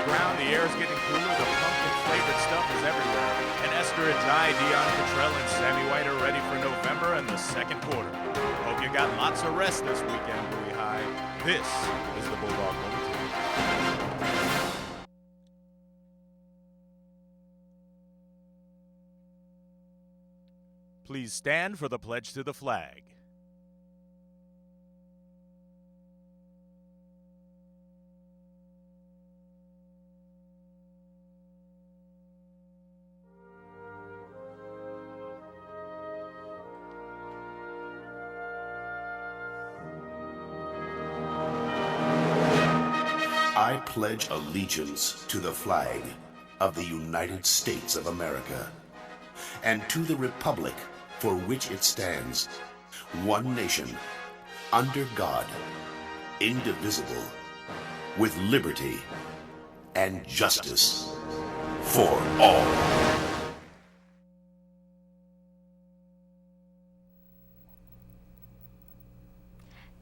ground, the air is getting cooler, the pumpkin-flavored stuff is everywhere. And Esther, Ajai, Dion, Catrelle, and Sammi White are ready for November and the second quarter. Hope you got lots of rest this weekend, Bowie High. This is the Bulldog Bulletin. Please stand for the pledge to the flag. I pledge allegiance to the flag of the United States of America and to the republic for which it stands, one nation, under God, indivisible, with liberty and justice for all.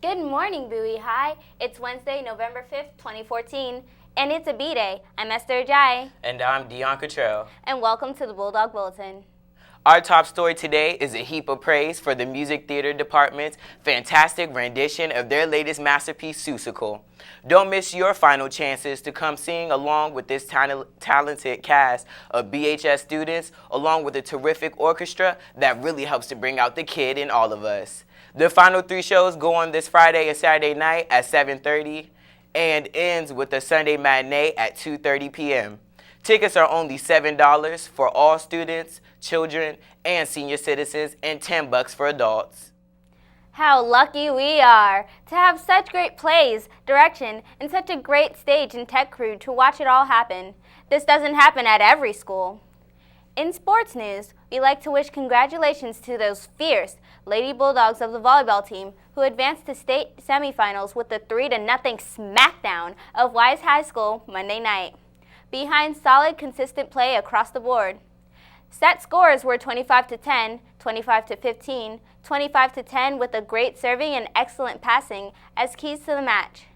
Good morning, Bowie High. It's Wednesday, November 5th, 2014, and it's a B-Day. I'm Esther Ajai. And I'm Dion, Catrelle. And welcome to the Bulldog Bulletin. Our top story today is a heap of praise for the music theater department's fantastic rendition of their latest masterpiece, Seussical. Don't miss your final chances to come sing along with this talented cast of BHS students, along with a terrific orchestra that really helps to bring out the kid in all of us. The final 3 shows go on this Friday and Saturday night at 7:30 and ends with a Sunday matinee at 2:30 p.m. Tickets are only $7 for all students, children, and senior citizens, and $10 for adults. How lucky we are to have such great plays, direction, and such a great stage and tech crew to watch it all happen. This doesn't happen at every school. In sports news, we like to wish congratulations to those fierce Lady Bulldogs of the volleyball team who advanced to state semifinals with the 3-0 smackdown of Wise High School Monday night. Behind solid, consistent play across the board. Set scores were 25-10, 25-15, 25-10 with a great serving and excellent passing as keys to the match.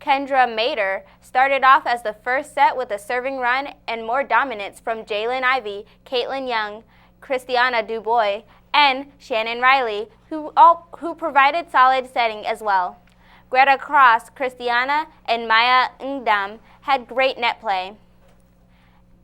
Kendra Mater started off as the first set with a serving run and more dominance from Jalen Ivey, Caitlin Young, Christiana Dubois, and Shannon Riley, who provided solid setting as well. Greta Cross, Christiana, and Maya Ngdam had great net play.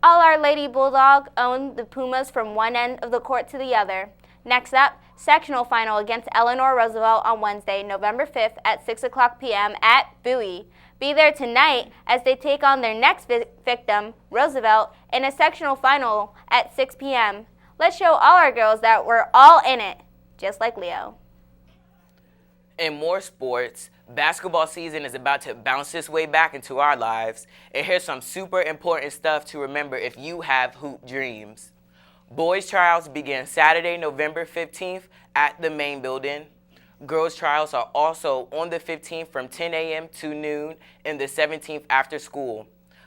All Our Lady Bulldog owned the Pumas from one end of the court to the other. Next up, sectional final against Eleanor Roosevelt on Wednesday, November 5th at 6 o'clock p.m. at Bowie. Be there tonight as they take on their next victim, Roosevelt, in a sectional final at 6 p.m. Let's show all our girls that we're all in it, just like Leo. In more sports, basketball season is about to bounce its way back into our lives, and here's some super important stuff to remember if you have hoop dreams. Boys tryouts begin Saturday, November 15th at the main building. Girls tryouts are also on the 15th from 10 a.m. to noon and the 17th after school.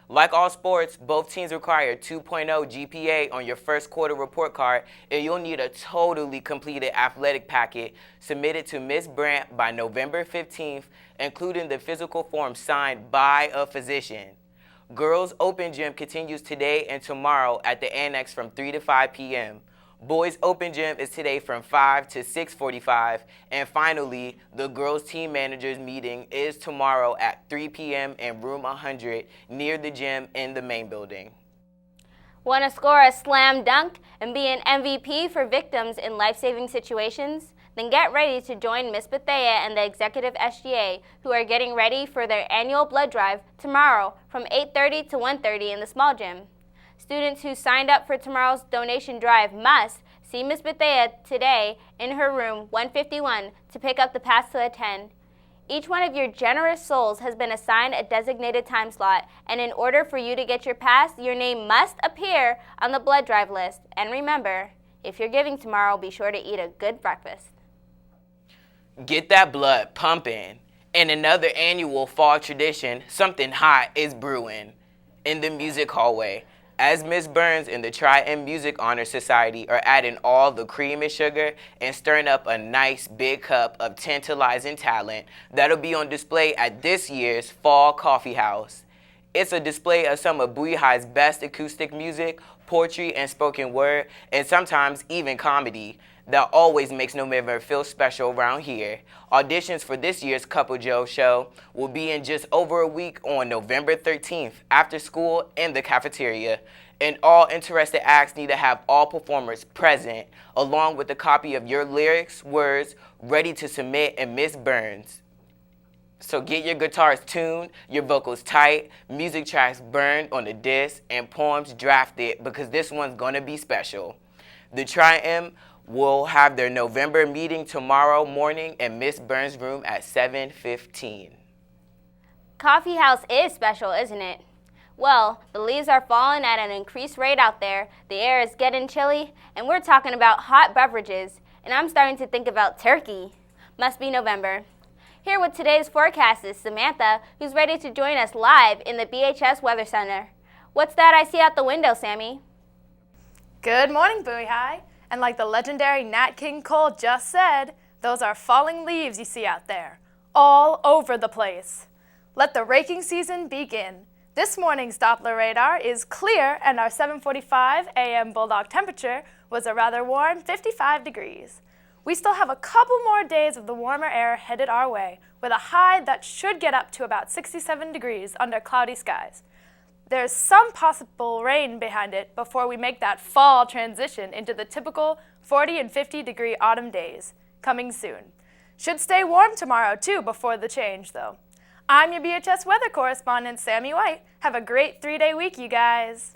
Like all sports, both teams require 2.0 GPA on your first quarter report card, and you'll need a totally completed athletic packet submitted to Ms. Brandt by November 15th, including the physical form signed by a physician. Girls Open Gym continues today and tomorrow at the Annex from 3 to 5 p.m. Boys Open Gym is today from 5 to 6:45. And finally, the girls team managers meeting is tomorrow at 3 p.m. in room 100 near the gym in the main building. Want to score a slam dunk and be an MVP for victims in life-saving situations? Then get ready to join Miss Bethea and the Executive SGA, who are getting ready for their annual blood drive tomorrow from 8:30 to 1:30 in the small gym. Students who signed up for tomorrow's donation drive must see Miss Bethea today in her room 151 to pick up the pass to attend. Each one of your generous souls has been assigned a designated time slot, and in order for you to get your pass, your name must appear on the blood drive list. And remember, if you're giving tomorrow, be sure to eat a good breakfast. Get that blood pumping. In another annual fall tradition, something hot is brewing in the music hallway. As Ms. Burns and the Tri-M Music Honor Society are adding all the cream and sugar and stirring up a nice big cup of tantalizing talent that'll be on display at this year's Fall Coffee House. It's a display of some of Bowie High's best acoustic music, poetry, and spoken word, and sometimes even comedy. That always makes November feel special around here. Auditions for this year's Couple Joe show will be in just over a week on November 13th, after school in the cafeteria. And all interested acts need to have all performers present, along with a copy of your lyrics, words, ready to submit and Miss Burns. So get your guitars tuned, your vocals tight, music tracks burned on the disc, and poems drafted, because this one's gonna be special. The Tri-M will have their November meeting tomorrow morning in Miss Burns' room at 7:15. Coffee House is special, isn't it? Well, the leaves are falling at an increased rate out there, the air is getting chilly, and we're talking about hot beverages, and I'm starting to think about turkey. Must be November. Here with today's forecast is Samantha, who's ready to join us live in the BHS Weather Center. What's that I see out the window, Sammy? Good morning, Bowie High. And like the legendary Nat King Cole just said, those are falling leaves you see out there, all over the place. Let the raking season begin. This morning's Doppler radar is clear, and our 7:45 a.m. Bulldog temperature was a rather warm 55 degrees. We still have a couple more days of the warmer air headed our way, with a high that should get up to about 67 degrees under cloudy skies. There's some possible rain behind it before we make that fall transition into the typical 40 and 50 degree autumn days, coming soon. Should stay warm tomorrow too before the change though. I'm your BHS weather correspondent, Sammi White. Have a great 3-day week, you guys.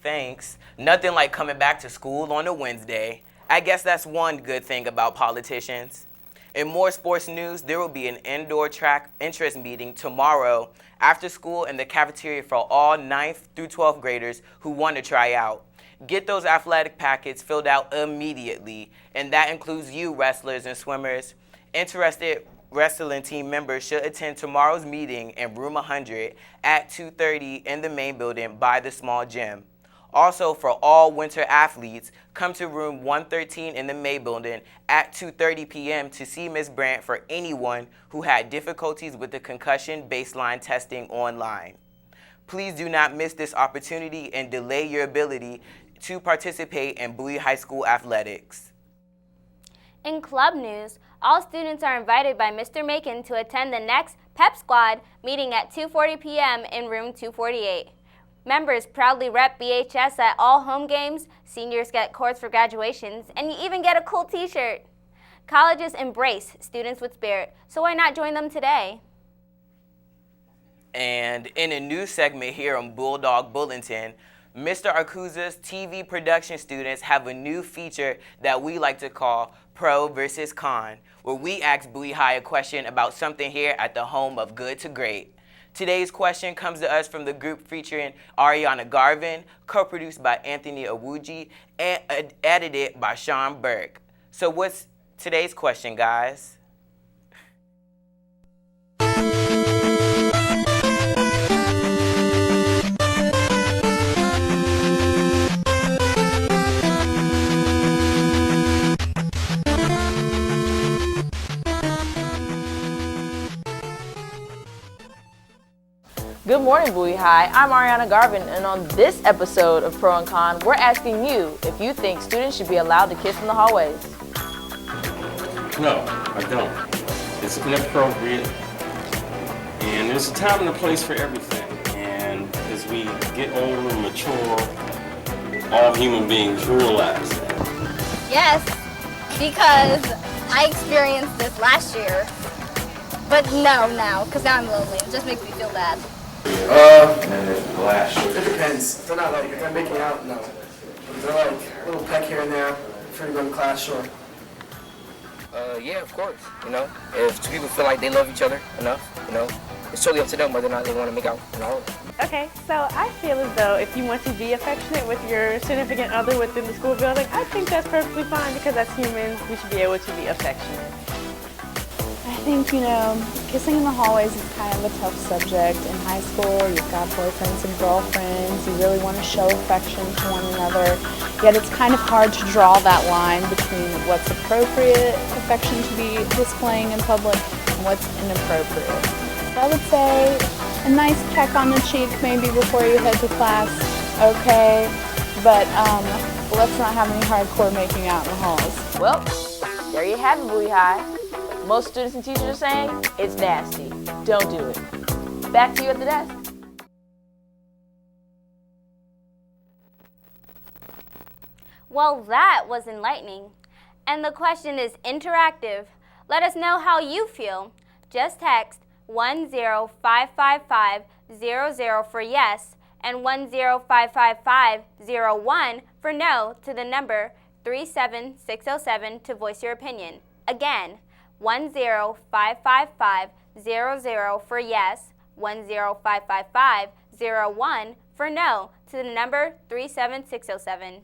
Thanks. Nothing like coming back to school on a Wednesday. I guess that's one good thing about politicians. In more sports news, there will be an indoor track interest meeting tomorrow after school in the cafeteria for all 9th through 12th graders who want to try out. Get those athletic packets filled out immediately, and that includes you wrestlers and swimmers. Interested wrestling team members should attend tomorrow's meeting in room 100 at 2:30 in the main building by the small gym. Also, for all winter athletes, come to room 113 in the May building at 2:30 p.m. to see Ms. Brandt for anyone who had difficulties with the concussion baseline testing online. Please do not miss this opportunity and delay your ability to participate in Bowie High School athletics. In club news, all students are invited by Mr. Macon to attend the next Pep Squad meeting at 2:40 p.m. in room 248. Members proudly rep BHS at all home games, seniors get cords for graduations, and you even get a cool t-shirt. Colleges embrace students with spirit, so why not join them today? And in a news segment here on Bulldog Bulletin, Mr. Arcuza's TV production students have a new feature that we like to call Pro versus Con, where we ask Bowie High a question about something here at the home of Good to Great. Today's question comes to us from the group featuring Ariana Garvin, co-produced by Anthony Awuji, and edited by Sean Burke. So what's today's question, guys? Good morning, Bowie High. I'm Ariana Garvin, and on this episode of Pro and Con, we're asking you if you think students should be allowed to kiss in the hallways. No, I don't. It's inappropriate, and there's a time and a place for everything. And as we get older and mature, all human beings realize that. Yes, because I experienced this last year. But no, now, because now I'm lonely. It just makes me feel bad. It depends. They're not like, if they're making out, no. If they're like a little peck here and there, before you go to class, sure. Yeah, of course. You know, if two people feel like they love each other enough, you know, it's totally up to them whether or not they want to make out. You know. Okay, so I feel as though if you want to be affectionate with your significant other within the school building, I think that's perfectly fine because as humans, we should be able to be affectionate. I think, kissing in the hallways is kind of a tough subject. In high school, you've got boyfriends and girlfriends. You really want to show affection to one another. Yet it's kind of hard to draw that line between what's appropriate affection to be displaying in public and what's inappropriate. So I would say a nice peck on the cheek maybe before you head to class, okay? But let's not have any hardcore making out in the halls. Well, there you have it, Bowie High. Most students and teachers are saying it's nasty. Don't do it. Back to you at the desk. Well, that was enlightening. And the question is interactive. Let us know how you feel. Just text 1055500 for yes and 1055501 for no to the number 37607 to voice your opinion. Again, 1055500 for yes, 1055501 for no to the number 37607.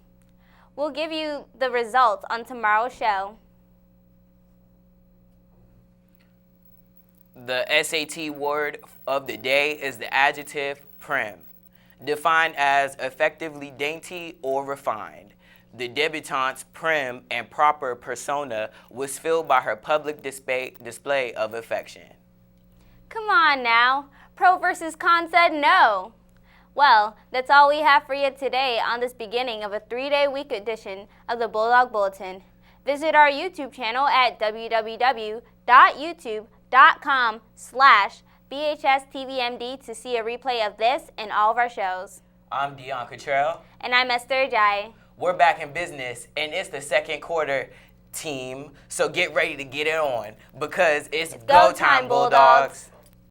We'll give you the results on tomorrow's show. The SAT word of the day is the adjective prim, defined as effectively dainty or refined. The debutante's prim and proper persona was filled by her public display of affection. Come on now. Pro versus con said no. Well, that's all we have for you today on this beginning of a 3-day week edition of the Bulldog Bulletin. Visit our YouTube channel at www.youtube.com/BHSTVMD to see a replay of this and all of our shows. I'm Dion Catrelle. And I'm Esther Ajai. We're back in business, and it's the second quarter, team. So get ready to get it on because it's go time, Bulldogs.